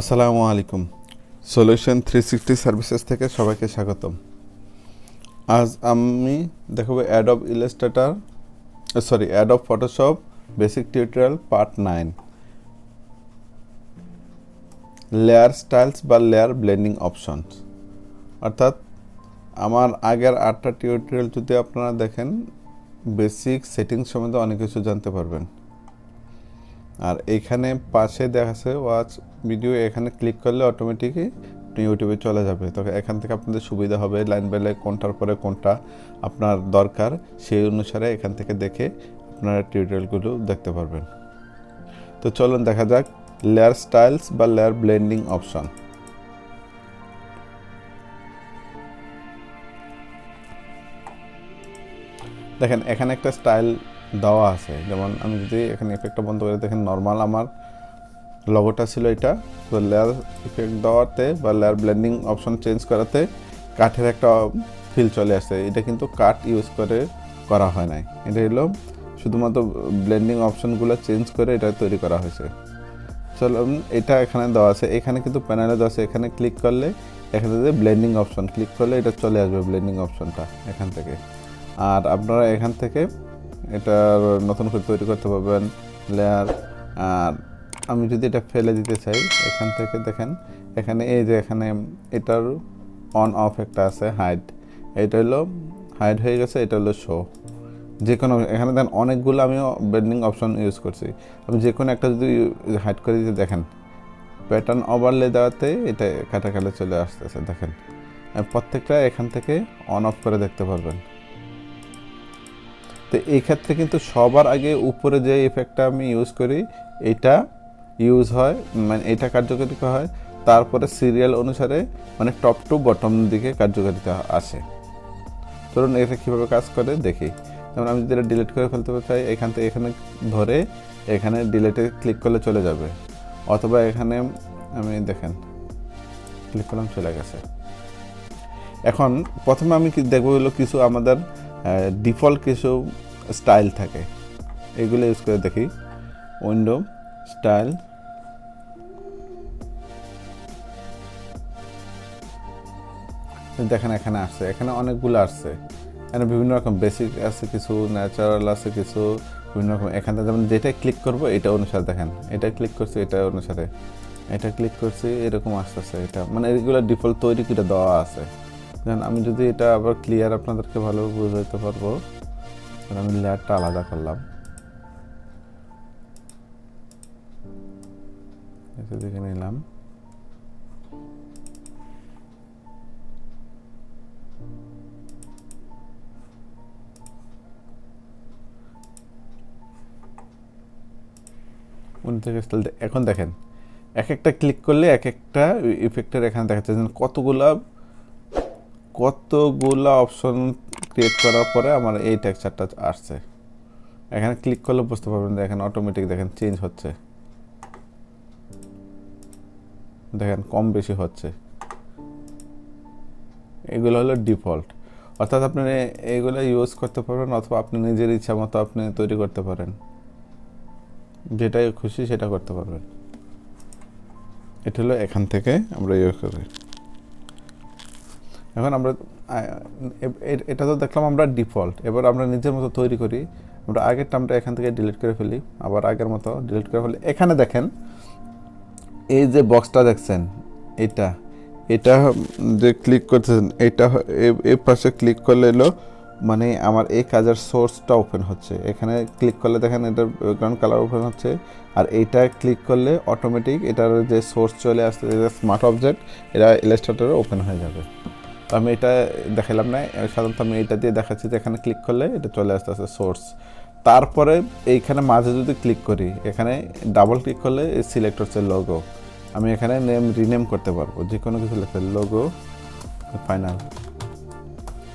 আসসালামু আলাইকুম। Solution 360 services থেকে সবাইকে স্বাগতম। আজ আমি দেখাবো Adobe Photoshop basic tutorial part 9, layer styles বা লেয়ার ব্লেন্ডিং অপশনস। অর্থাৎ আমার আগের 8টা টিউটোরিয়াল যদি আপনারা দেখেন, বেসিক সেটিংস সম্বন্ধে অনেক কিছু জানতে পারবেন। আর এইখানে পাশে দেখাচ্ছে ওয়াচ ভিডিও, এখানে ক্লিক করলে অটোমেটিকই ইউটিউবে চলে যাবে। তো এখান থেকে আপনাদের সুবিধা হবে, লাইন বাই লাইন কোনটার পরে কোনটা আপনার দরকার সেই অনুসারে এখান থেকে দেখে আপনারা টিউটোরিয়ালগুলো দেখতে পারবেন। তো চলুন দেখা যাক লেয়ার স্টাইলস বা লেয়ার ব্লেন্ডিং অপশন। দেখেন এখানে একটা স্টাইল দেওয়া আছে, যেমন আমি যদি এখানে ইফেক্টটা বন্ধ করে দেখেন, নর্মাল আমার লগোটা ছিল এটা। তো লেয়ার ইফেক্ট দেওয়াতে বা লেয়ার ব্লেন্ডিং অপশন চেঞ্জ করাতে কাঠের একটা ফিল চলে আসছে। এটা কিন্তু কাঠ ইউজ করে করা হয় নাই, এটা হলো শুধুমাত্র ব্লেন্ডিং অপশনগুলো চেঞ্জ করে এটা তৈরি করা হয়েছে। চলো এটা এখানে দেওয়া আছে, এখানে কিন্তু প্যানেলে দেওয়া আছে। এখানে ক্লিক করলে এখানে যে ব্লেন্ডিং অপশন ক্লিক করলে এটা চলে আসবে, ব্লেন্ডিং অপশনটা এখান থেকে। আর আপনারা এখান থেকে এটা নতুন করে তৈরি করতে পারবেন লেয়ার। আর আমি যদি এটা ফেলে দিতে চাই, এখান থেকে দেখেন এখানে এই যে এখানে এটার অন অফ একটা আছে, হাইড। এটা হলো হাইড হয়ে গেছে, এটা হলো শো। যে কোনো এখানে দেখেন অনেকগুলো আমি ব্লেন্ডিং অপশন ইউজ করছি। আমি যে কোনো একটা যদি হাইড করে দিতে দেখেন, প্যাটার্ন ওভারলে দেওয়াতে এটা কাটাকালে চলে আসতেছে। দেখেন প্রত্যেকটা এখান থেকে অন অফ করে দেখতে পারবেন। তো এই ক্ষেত্রে কিন্তু সবার আগে উপরে যে ইফেক্টটা আমি ইউজ করি এটা ইউজ হয়, মানে এটা কার্যকারিতা হয়। তারপরে সিরিয়াল অনুসারে মানে টপ টু বটম দিকে কার্যকারিতা আসে। ধরুন এটা কীভাবে কাজ করে দেখি। যেমন আমি যদি এটা ডিলিট করে ফেলতে চাই, এখান থেকে এখানে ধরে এখানে ডিলিটে ক্লিক করলে চলে যাবে। অথবা এখানে আমি দেখেন ক্লিক করলাম, চলে গেছে। এখন প্রথমে আমি দেখবো হলো কিছু আমাদের ডিফল্ট কিছু স্টাইল থাকে, এগুলো ইউজ করে দেখি। উইন্ডো স্টাইল, দেখেন এখানে আসছে, এখানে অনেকগুলো আসছে। এখানে বিভিন্ন রকম বেসিক আছে, কিছু ন্যাচারাল আছে, কিছু বিভিন্ন রকম। এখানে যেমন যেটা ক্লিক করবো এটা অনুসারে দেখেন, এটা ক্লিক করছি এটা অনুসারে, এটা ক্লিক করছি এরকম আসতেছে। এটা মানে এগুলো ডিফল্ট তৈরি করে দেওয়া আছে। যেমন আমি যদি এটা আবার ক্লিয়ার আপনাদেরকে ভালো বুঝাইতে পারবো, আমি লেয়ারটা আলাদা করলাম, এটা দেখে নিলাম। এখন দেখেন এক একটা ক্লিক করলে এক একটা ইফেক্টের এখানে দেখাচ্ছে কতগুলা অপশন ক্রিয়েট করার পরে আমার এই টেক্সচারটা আসছে। এখানে ক্লিক করলে বুঝতে পারবেন, দেখেন অটোমেটিক দেখেন চেঞ্জ হচ্ছে, দেখেন কম বেশি হচ্ছে। এগুলো হলো ডিফল্ট, অর্থাৎ আপনি এইগুলো ইউজ করতে পারবেন, অথবা আপনি নিজের ইচ্ছা মতো আপনি তৈরি করতে পারেন, যেটাই খুশি সেটা করতে পারবেন। এটা হলো এখান থেকে আমরা ইউজ করি। এখন আমরা এটা তো দেখলাম আমরা ডিফল্ট, এবার আমরা নিজের মতো তৈরি করি। আমরা আগের টার্মটা এখান থেকে ডিলিট করে ফেলি, আবার আগের মতো ডিলিট করে ফেলি। এখানে দেখেন এই যে বক্সটা দেখছেন, এটা এটা যে ক্লিক করতেছেন, এটা এই পাশে ক্লিক করলে এলো মানে আমার এই কাজের সোর্সটা ওপেন হচ্ছে। এখানে ক্লিক করলে দেখেন এটার ব্যাকগ্রাউন্ড কালার ওপেন হচ্ছে। আর এইটা ক্লিক করলে অটোমেটিক এটার যে সোর্স চলে আসছে, স্মার্ট অবজেক্ট, এটা ইলাস্ট্রেটরে ওপেন হয়ে যাবে। তো আমি এটা দেখালাম না, সাধারণত আমি এইটা দিয়ে দেখাচ্ছি যে এখানে ক্লিক করলে এটা চলে আসতেছে সোর্স। তারপরে এইখানে মাঝে যদি ক্লিক করি, এখানে ডাবল ক্লিক করলে সিলেক্ট হচ্ছে লোগো। আমি এখানে নেম রিনেম করতে পারবো, যে কোনো কিছু লিখতে, লোগো ফাইনাল,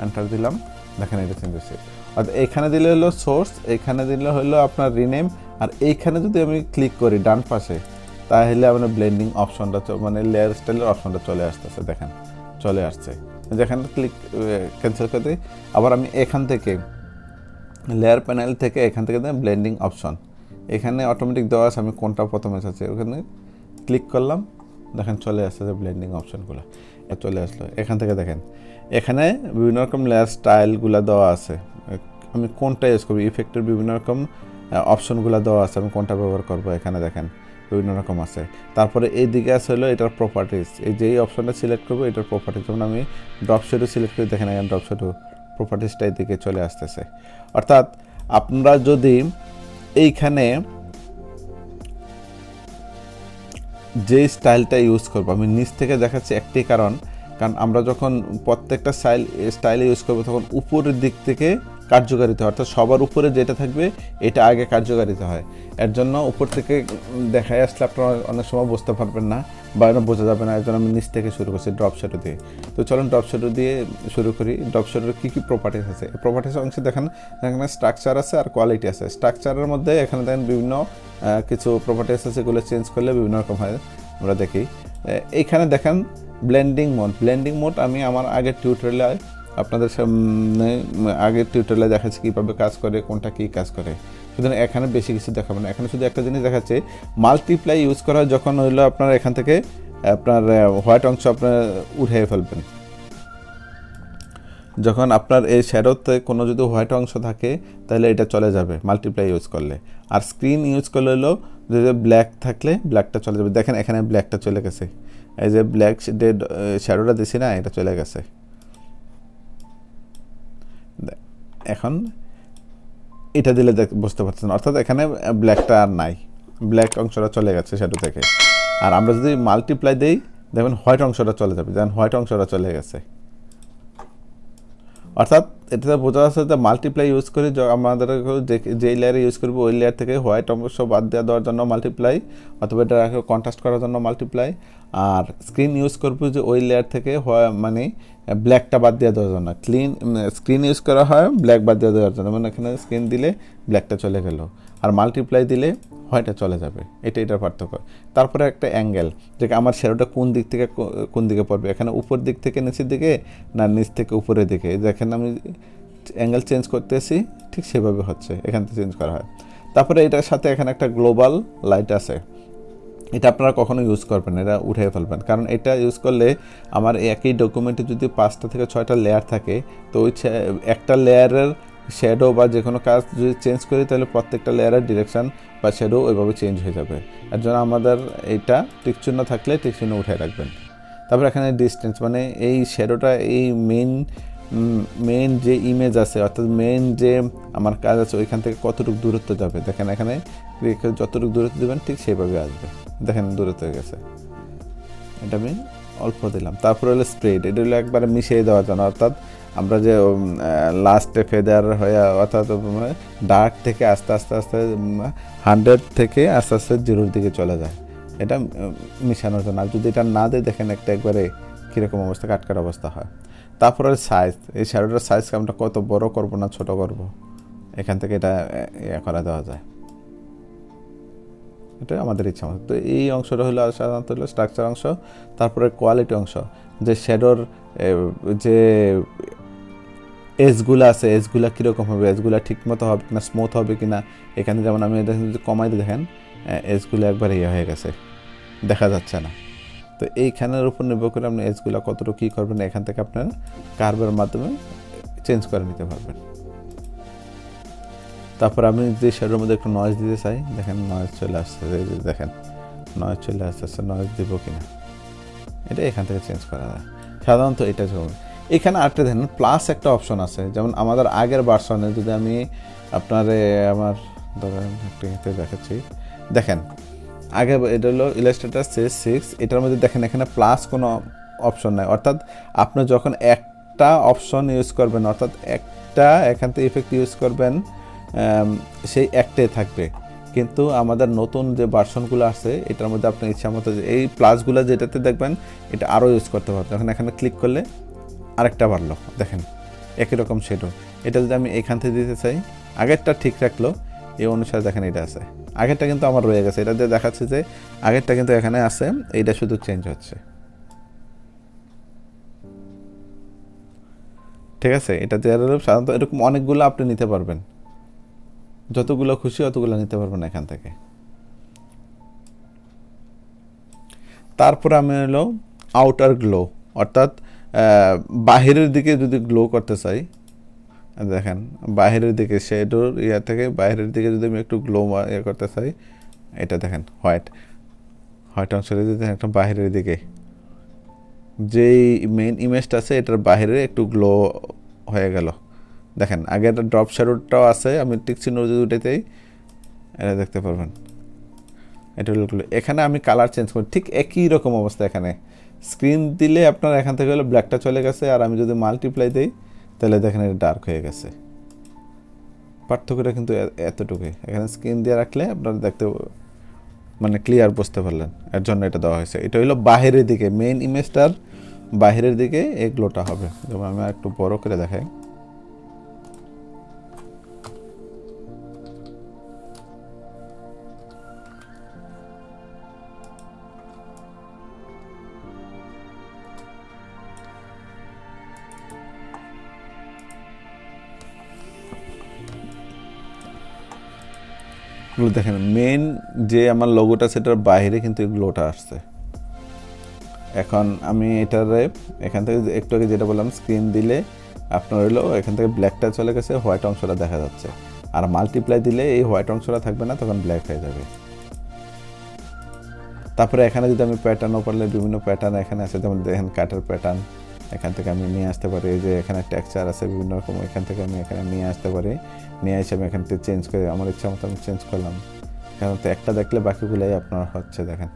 এন্টার দিলাম, দেখেন এটা চেঞ্জ হচ্ছে। অর্থাৎ এইখানে দিলে হলো সোর্স, এইখানে দিলে হলো আপনার রিনেম। আর এইখানে যদি আমি ক্লিক করি ডান পাশে, তাহলে আপনার ব্লেন্ডিং অপশনটা মানে লেয়ার স্টাইলের অপশনটা চলে আসতেছে, দেখেন চলে আসছে। যেখানে ক্লিক ক্যান্সেল করে দিই, আবার আমি এখান থেকে লেয়ার প্যানেল থেকে এখান থেকে ব্লেন্ডিং অপশন, এখানে অটোমেটিক দেওয়া আছে, আমি কোনটা প্রথমে চাচ্ছি ওখানে ক্লিক করলাম, দেখেন চলে আসছে যে ব্লেন্ডিং অপশনগুলো চলে আসলো। এখান থেকে দেখেন এখানে বিভিন্ন রকম লেয়ার স্টাইলগুলো দেওয়া আছে, আমি কোনটা ইউজ করবো, ইফেক্টের বিভিন্ন রকম অপশনগুলো দেওয়া আছে, আমি কোনটা ব্যবহার করবো এখানে দেখেন বিভিন্ন রকম আছে। তারপরে এই দিকে আছে হলো এটার প্রপার্টিস, এই যেই অপশনটা সিলেক্ট করবো এটার প্রপার্টিস, যেমন আমি ড্রপ শ্যাডো সিলেক্ট করে দেখেন এখানে ড্রপ শ্যাডো প্রপার্টিসটা এই দিকে চলে আসতেছে। অর্থাৎ আপনারা যদি এইখানে যে স্টাইলটা ইউজ করবো, আমি নিচ থেকে দেখাচ্ছি একটি কারণ আমরা যখন প্রত্যেকটা স্টাইলে ইউজ করবো তখন উপরের দিক থেকে কার্যকারিতা হয়, অর্থাৎ সবার উপরে যেটা থাকবে এটা আগে কার্যকারিতা হয়। এর জন্য উপর থেকে দেখায় আসলে আপনারা অনেক সময় বুঝতে পারবেন না বা বোঝা যাবে না, এর জন্য আমি নিচ থেকে শুরু করছি ড্রপ শ্যাডো দিয়ে। তো চলুন ড্রপ শ্যাডো দিয়ে শুরু করি। ড্রপ শ্যাডোর কী কী প্রপার্টিস আছে, এই প্রপার্টিস অংশে দেখেন এখানে স্ট্রাকচার আছে আর কোয়ালিটি আছে। স্ট্রাকচারের মধ্যে এখানে দেখেন বিভিন্ন কিছু প্রপার্টিস আছে, সেগুলো চেঞ্জ করলে বিভিন্ন রকম হয়, আমরা দেখি। এইখানে দেখেন ব্লেন্ডিং মোড আমি আমার আগের টিউটোরিয়ালে আপনাদের সামনে দেখাচ্ছি কীভাবে কাজ করে, কোনটা কী কাজ করে, সুতরাং এখানে বেশি কিছু দেখাবো না। এখানে শুধু একটা জিনিস দেখাচ্ছে, মাল্টিপ্লাই ইউজ করা যখন হইলো আপনার এখান থেকে আপনার হোয়াইট অংশ আপনার উঠিয়ে ফেলবেন, যখন আপনার এই শ্যাডোতে কোনো যদি হোয়াইট অংশ থাকে তাহলে এটা চলে যাবে মাল্টিপ্লাই ইউজ করলে। আর স্ক্রিন ইউজ করলে হলো যদি ব্ল্যাক থাকলে ব্ল্যাকটা চলে যাবে। দেখেন এখানে ব্ল্যাকটা চলে গেছে, এই যে ব্ল্যাক শ্যাডোটা দিছি না, এটা চলে গেছে। এখন এটা দিলে বুঝতে পারছেন, অর্থাৎ এখানে ব্ল্যাকটা আর নাই, ব্ল্যাক অংশটা চলে গেছে শ্যাডো থেকে। আর আমরা যদি মাল্টিপ্লাই দিই দেখবেন হোয়াইট অংশটা চলে যাবে, যেমন হোয়াইট অংশটা চলে গেছে। অর্থাৎ এটাতে বোঝা যাচ্ছে যে মাল্টিপ্লাই ইউজ করি আমাদের যেই লেয়ারে ইউজ করবো ওই লেয়ার থেকে হোয়াইট অংশ বাদ দেওয়ার জন্য মাল্টিপ্লাই, অথবা এটা কন্ট্রাস্ট করার জন্য মাল্টিপ্লাই। আর স্ক্রিন ইউজ করবো যে ওই লেয়ার থেকে মানে ব্ল্যাকটা বাদ দিয়ে দেওয়ার জন্য। স্ক্রিন ইউজ করা হয় ব্ল্যাক বাদ দিয়ে দেওয়ার জন্য, মানে এখানে স্ক্রিন দিলে ব্ল্যাকটা চলে গেল, আর মাল্টিপ্লাই দিলে হোয়াইটটা চলে যাবে, এটার পার্থক্য। তারপরে একটা অ্যাঙ্গেল, যে আমার শ্যাডোটা কোন দিকে পড়বে, এখানে উপর দিক থেকে নিচের দিকে না নিচ থেকে উপরের দিকে, যেখানে আমি অ্যাঙ্গেল চেঞ্জ করতেছি ঠিক সেভাবে হচ্ছে, এখান থেকে চেঞ্জ করা হয়। তারপরে এটার সাথে এখানে একটা গ্লোবাল লাইট আছে, এটা আপনারা কখনো ইউজ করবেন, এটা উঠে ফেলবেন, কারণ এটা ইউজ করলে আমার একই ডকুমেন্টে যদি 5টা থেকে 6টা লেয়ার থাকে, তো ওই একটা লেয়ারের শ্যাডো বা যে কোনো কাজ যদি চেঞ্জ করি তাহলে প্রত্যেকটা লেয়ারের ডিরেকশান বা শ্যাডো ওইভাবে চেঞ্জ হয়ে যাবে। এর জন্য আমাদের এইটা টিকচিহ্ন থাকলে টিকচিহ্ন উঠে রাখবেন। তারপর এখানে ডিস্টেন্স, মানে এই শ্যাডোটা এই মেইন যে ইমেজ আছে, অর্থাৎ মেইন যে আমার কাজ আছে ওইখান থেকে কতটুকু দূরত্ব যাবে, দেখেন এখানে যতটুকু দূরত্ব দেবেন ঠিক সেইভাবে আসবে। দেখেন দূরত্ব হয়ে গেছে, এটা আমি অল্প দিলাম। তারপরে হলো স্প্রেড, এটা হলো একবারে মিশিয়ে দেওয়ার জন্য, অর্থাৎ আমরা যে লাস্টে ফেদার হয়ে অর্থাৎ ডার্ক থেকে আস্তে আস্তে 100 থেকে আস্তে আস্তে 0-র দিকে চলে যায়, এটা মিশানোর জন্য। আর যদি এটা না দেয় দেখেন একটা একবারে কীরকম অবস্থা, কাটকাট অবস্থা হয়। তারপরে সাইজ, এই শ্যাডোটার সাইজকে আমরা কত বড় করব না ছোট করব, এখান থেকে এটা করা দেওয়া যায়, এটা আমাদের ইচ্ছা মতো। তো এই অংশটা হলো সাধারণত হলো স্ট্রাকচার অংশ। তারপরে কোয়ালিটি অংশ, যে শ্যাডোর যে এজগুলো আছে, এজগুলো কীরকম হবে, এজগুলো ঠিক মতো হবে কিনা, স্মুথ হবে কিনা। এখানে যেমন আমি দেখেন যদি কমাই দেখেন এজগুলো একবার হয়ে গেছে, দেখা যাচ্ছে না। তো এইখানের উপর নির্ভর করে আপনি এজগুলো কতটুকু কী করবেন, এখান থেকে আপনার কার্ভের মাধ্যমে চেঞ্জ করে নিতে পারবেন। তারপর আমি যে শ্যাডোর মধ্যে একটু নয়েজ দিতে চাই, দেখেন নয়েজ চলে আসছে, দেখেন নয়েজ চলে আসতেছে, নয়েজ দিব কিনা এটা এখান থেকে চেঞ্জ করা যায় সাধারণত। এটা এখানে আরেকটা দেখেন প্লাস একটা অপশন আছে, যেমন আমাদের আগের ভার্সনে যদি আমি আপনার আমার ধরেন একটা দেখাচ্ছি, দেখেন আগে এটা হলো ইলাস্ট্রেটর CS6, এটার মধ্যে দেখেন এখানে প্লাস কোনো অপশন নাই, অর্থাৎ আপনি যখন একটা অপশন ইউজ করবেন, অর্থাৎ একটা এখান থেকে ইফেক্ট ইউজ করবেন, সেই একটাই থাকবে। কিন্তু আমাদের নতুন যে ভার্সনগুলো আছে এটার মধ্যে আপনার ইচ্ছা মতো এই প্লাসগুলো যেটাতে দেখবেন এটা আরও ইউজ করতে পারবেন। যখন এখানে ক্লিক করলে আরেকটা বাড়লো, দেখেন একই রকম শ্যাডো। এটা যদি আমি এখান থেকে দিতে চাই, আগেরটা ঠিক রাখলো এই অনুসারে দেখেন এটা আছে, আগেরটা কিন্তু আমার রয়ে গেছে, এটা দিয়ে দেখাচ্ছে যে আগেরটা কিন্তু এখানে আছে, এইটা শুধু চেঞ্জ হচ্ছে, ঠিক আছে। এটা দিয়ে সাধারণত এরকম অনেকগুলো আপনি নিতে পারবেন, যতগুলো খুশি অতগুলো নিতে পারবেন এখান থেকে। তারপরে আমি হলো আউটার গ্লো, অর্থাৎ বাহিরের দিকে যদি গ্লো করতে চাই, দেখেন বাহিরের দিকে শেডোর ইয়া থেকে বাইরের দিকে যদি আমি একটু গ্লো ইয়ে করতে চাই, এটা দেখেন হোয়াইট হোয়াইট অংশটা যদি একটা বাহিরের দিকে, যেই মেইন ইমেজটা আছে এটার বাইরে একটু গ্লো হয়ে গেল। দেখেন আগের ড্রপ শ্যাডোটাও আছে, আমি টিক চিহ্ন যদি উঠেতেই এটা দেখতে পারবেন, এটা হলো গ্লো। এখানে আমি কালার চেঞ্জ করি, ঠিক একই রকম অবস্থা। এখানে স্ক্রিন দিলে আপনার এখান থেকে হলো ব্ল্যাকটা চলে গেছে, আর আমি যদি মাল্টিপ্লাই দিই তাহলে দেখেন এটা ডার্ক হয়ে গেছে। পার্থক্যটা কিন্তু এতটুকুই। এখানে স্ক্রিন দিয়ে রাখলে আপনারা দেখতে মানে ক্লিয়ার বুঝতে পারলেন, এর জন্য এটা দেওয়া হয়েছে। এটা হলো বাহিরের দিকে, মেইন ইমেজটার বাহিরের দিকে এই গ্লোটা হবে। যেমন আমি একটু বড় করে দেখাই, দেখেন মেইন যে আমার লোগোটা সেটার বাইরে কিন্তু এই গ্লোটা আসছে। এখন আমি এটারে এখান থেকে একটু আগে যেটা বললাম, স্ক্রিন দিলে আপনার হলো এখান থেকে ব্ল্যাকটা চলে গেছে, হোয়াইট অংশটা দেখা যাচ্ছে। আর মাল্টিপ্লাই দিলে এই হোয়াইট অংশটা থাকবে না, তখন ব্ল্যাক হয়ে যাবে। তারপরে এখানে যদি আমি প্যাটার্ন ওপরলে বিভিন্ন প্যাটার্ন এখানে আছে, যেমন দেখেন কাটার প্যাটার্ন, এখান থেকে আমি নিয়ে আসতে পারি। এই যে এখানে টেক্সচার আছে বিভিন্ন রকম, এখান থেকে আমি এখানে নিয়ে আসতে পারি। নিয়ে এসে আমি এখান থেকে চেঞ্জ করে আমার ইচ্ছা মতো আমি চেঞ্জ করলাম। এখান থেকে একটা দেখলে বাকিগুলোই আপনার হচ্ছে। দেখেন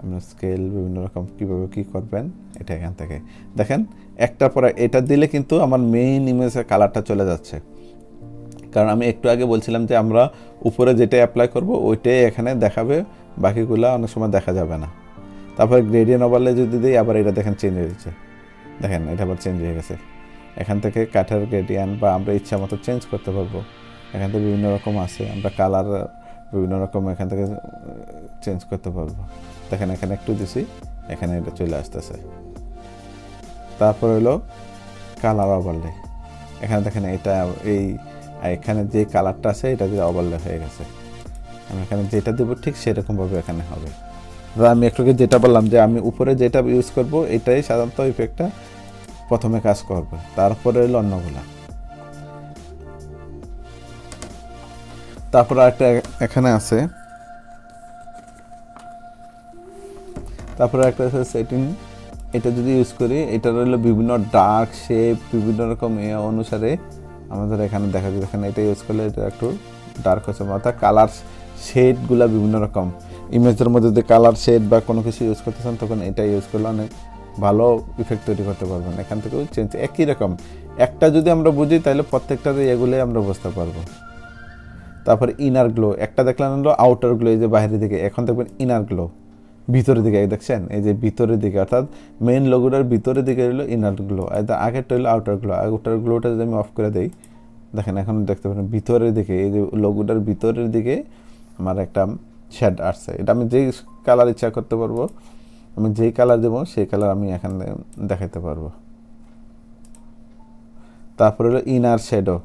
আপনার স্কেল বিভিন্ন রকম কীভাবে কী করবেন, এটা এখান থেকে দেখেন। একটার পরে এটা দিলে কিন্তু আমার মেইন ইমেজের কালারটা চলে যাচ্ছে। কারণ আমি একটু আগে বলছিলাম যে আমরা উপরে যেটা অ্যাপ্লাই করব ওইটাই এখানে দেখাবে, বাকিগুলো অনেক সময় দেখা যাবে না। তারপরে গ্রেডিয়েন্ট ওভারলে যদি দিই, আবার এটা দেখেন চেঞ্জ হয়েছে। দেখেন এটা আবার চেঞ্জ হয়ে গেছে। এখান থেকে কাঠের গ্রেডিয়েন্ট বা আমরা ইচ্ছা মতো চেঞ্জ করতে পারবো। এখান থেকে বিভিন্ন রকম আছে, আমরা কালার বিভিন্ন রকম এখান থেকে চেঞ্জ করতে পারবো। দেখেন এখানে একটু দিছি, এখানে এটা চলে আসতেছে। তারপর হলো কালার ওভারলে, এখানে দেখেন এটা এই এখানে যে কালারটা আছে এটা দিয়ে ওভারলে হয়ে গেছে। আমি এখানে যেটা দেবো ঠিক সেরকমভাবে এখানে হবে। আমি একটু যেটা বললাম যে আমি উপরে যেটা ইউজ করব এটাই সাধারণত ইফেক্টটা প্রথমে কাজ করবে, তারপরে হলো অন্যগুলা। তারপর একটা এখানে আছে, তারপরে একটা আছে সেটিং। এটা যদি ইউজ করি, এটা হলো বিভিন্ন ডার্ক শেপ বিভিন্ন রকম অনুসারে আমাদের এখানে দেখা যায়। এখানে এটা ইউজ করলে এটা একটু ডার্ক হচ্ছে, অর্থাৎ কালার শেডগুলো বিভিন্ন রকম ইমেজের মধ্যে যদি কালার শেড বা কোনো কিছু ইউজ করতে চান, তখন এটা ইউজ করলে অনেক ভালো ইফেক্ট তৈরি করতে পারবেন। এখান থেকেও চেঞ্জ একই রকম। একটা যদি আমরা বুঝি তাহলে প্রত্যেকটার এগুলোই আমরা বুঝতে পারবো। তারপরে ইনার গ্লো, একটা দেখলাম হলো আউটার গ্লো, এই যে বাইরের দিকে। এখন দেখবেন ইনার গ্লো ভিতরের দিকে, দেখছেন এই যে ভিতরের দিকে, অর্থাৎ মেইন লোগোটার ভিতরের দিকে হলো ইনার গ্লো, আগেরটা হলো আউটার গ্লো। আউটার গ্লোটা যদি আমি অফ করে দিই, দেখেন এখন দেখতে পারেন ভিতরের দিকে এই যে লোগোটার ভিতরের দিকে আমার একটা শেড আসছে। এটা আমি যেই কালার ইচ্ছা করতে পারবো, আমি যেই কালার দেবো সেই কালার আমি এখানে দেখাতে পারবো। তারপরে হলো ইনার শ্যাডো,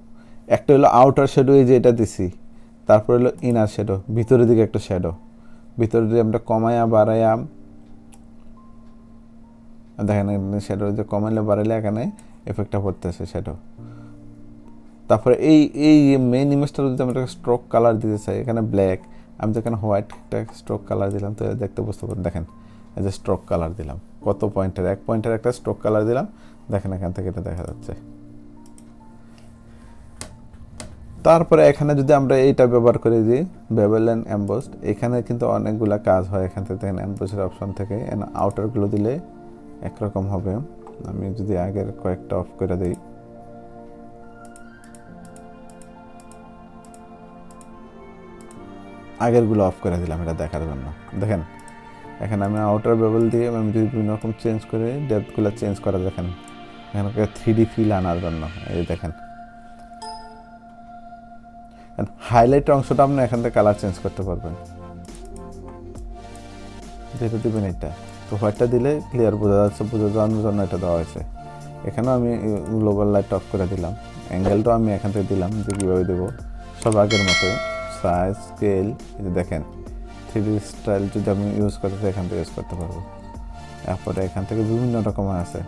একটা হলো আউটার শ্যাডো এই যে এটা দিছি, তারপরে হলো ইনার শ্যাডো ভিতরের দিকে একটা শ্যাডো। ভিতরে দিয়ে আমরা কমায়া বাড়াইয়া দেখেন শ্যাডো যে কমাইলে বাড়াইলে এখানে এফেক্টটা পড়তেছে শ্যাডো। তারপরে এই মেইন ইমেজটা যদি আমরা স্ট্রোক কালার দিতে চাই, এখানে ব্ল্যাক, আমি যেখানে হোয়াইট একটা স্ট্রোক কালার দিলাম, তো দেখতে বুঝতে পারেন। দেখেন এই যে স্ট্রোক কালার দিলাম, কত পয়েন্টের, এক পয়েন্টের একটা স্ট্রোক কালার দিলাম, দেখেন এখান থেকে এটা দেখা যাচ্ছে। তারপরে এখানে যদি আমরা এইটা ব্যবহার করি যে বেভেল অ্যান্ড এমবোসড, এখানে কিন্তু অনেকগুলা কাজ হয়। এখান থেকে দেখেন এমবোসের অপশন থেকে আউটারগুলো দিলে একরকম হবে। আমি যদি আগের কয়েকটা অফ করে দিই, আগেরগুলো অফ করে দিলাম এটা দেখার জন্য। দেখেন এখানে আমি আউটার বেভেল দিয়ে আমি যদি বিভিন্ন রকম চেঞ্জ করে ডেপথগুলো চেঞ্জ করা, দেখেন এখানে 3D ফিল আনার জন্য এই দেখেন হাইলাইট অংশটা আপনি এখান থেকে কালার চেঞ্জ করতে পারবেন, যেটা দিবেন এটা। তো হোয়াইটটা দিলে ক্লিয়ার বোঝা যাচ্ছে, বোঝা যাওয়ার জন্য এটা দেওয়া হয়েছে। এখানেও আমি গ্লোবাল লাইট অফ করে দিলাম, অ্যাঙ্গেলটাও আমি এখান থেকে দিলাম যে কীভাবে দেবো, সব আগের মতোই। সাইজ স্কেল এই যে দেখেন 3D স্টাইল যদি আমি ইউজ করতে চাই এখান থেকে ইউজ করতে পারবো। তারপরে এখান থেকে বিভিন্ন রকমের আছে,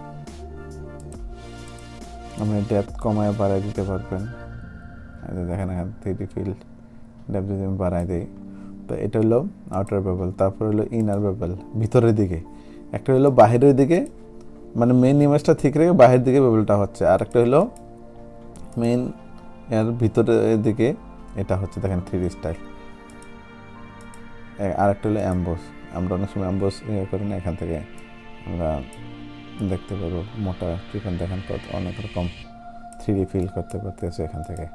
আপনি ডেপথ কমায় বাড়ায় দিতে পারবেন। দেখেন এখান 3D ফিল্ড ডেপথ যদি আমি বাড়াই দিই, তো এটা হলো আউটার বেবল। তারপর হলো ইনার বেবল, ভিতরের দিকে। একটা হলো বাহিরের দিকে, মানে মেইন ইমেজটা ঠিক রেখে বাহিরের দিকে বেবলটা হচ্ছে। আর একটা হলো মেইন এর ভিতরের দিকে, এটা হচ্ছে দেখেন 3D স্টাইল। আর একটা হলো অ্যাম্বোস। আমরা অনেক সময় অ্যাম্বোস করি না, এখান থেকে আমরা দেখতে পারবো মোটা চিকন, দেখেন কত অনেক রকম 3D ফিল করতে পারতেছে এখান থেকে।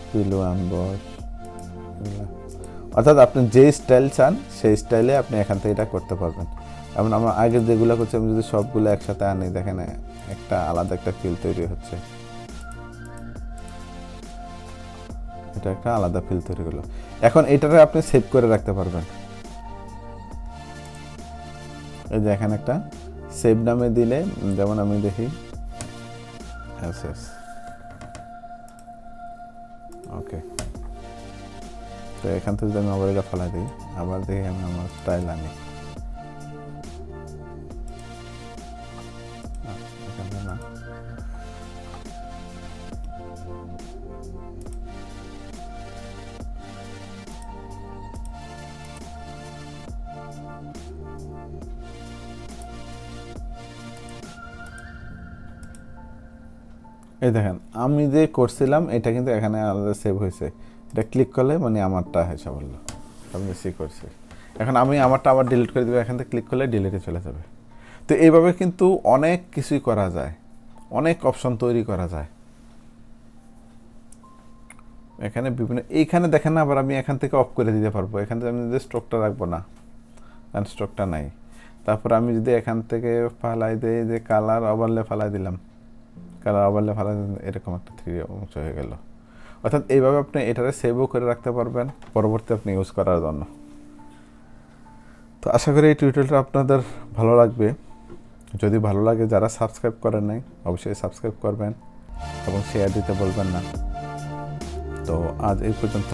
পিলো অ্যাম্বোস, অর্থাৎ আপনি যে স্টাইল চান সেই স্টাইলে আপনি এখান থেকে এটা করতে পারবেন। এমন আমরা আগে যেগুলো করছি, আমি যদি সবগুলো একসাথে আনি, দেখেন একটা আলাদা একটা ফিল তৈরি হচ্ছে। এটা একটা আলাদা ফিল তৈরি হলো। এখন এটারে আপনি সেভ করে রাখতে পারবেন। এই যে এখানে একটা সেভ নামে দিলে, যেমন আমি দেখি ওকে, তো এখান থেকে যদি আমি আবার এটা ফেলা দিই, আবার দেখি আমি আমার স্টাইল আনি, এখানে না, এই দেখেন আমি যে করছিলাম এটা কিন্তু এখানে আলাদা সেভ হয়েছে। এটা ক্লিক করলে মানে আমারটা হিসাব হলো, আমি সি করছি। এখন আমি আমারটা আবার ডিলিট করে দেবো, এখান থেকে ক্লিক করলে ডিলিটে চলে যাবে। তো এইভাবে কিন্তু অনেক কিছুই করা যায়, অনেক অপশন তৈরি করা যায় এখানে বিভিন্ন। এইখানে দেখেন না, আবার আমি এখান থেকে অফ করে দিতে পারবো। এখান থেকে আমি যদি স্ট্রোকটা রাখবো না, কারণ স্ট্রোকটা নাই। তারপর আমি যদি এখান থেকে ফালাই দিই, যে কালার ওভারলে ফালাই দিলাম, কালার ওভারলে ফালাই দিলাম, এরকম একটা 3D অংশ হয়ে গেল। অর্থাৎ এইভাবে আপনি এটারে সেভও করে রাখতে পারবেন পরবর্তী আপনি ইউজ করার জন্য। তো আশা করি এই টিউটোরিয়ালটা আপনাদের ভালো লাগবে। যদি ভালো লাগে, যারা সাবস্ক্রাইব করেন নাই অবশ্যই সাবস্ক্রাইব করবেন এবং শেয়ার দিতে বলবেন না। তো আজ এই পর্যন্ত।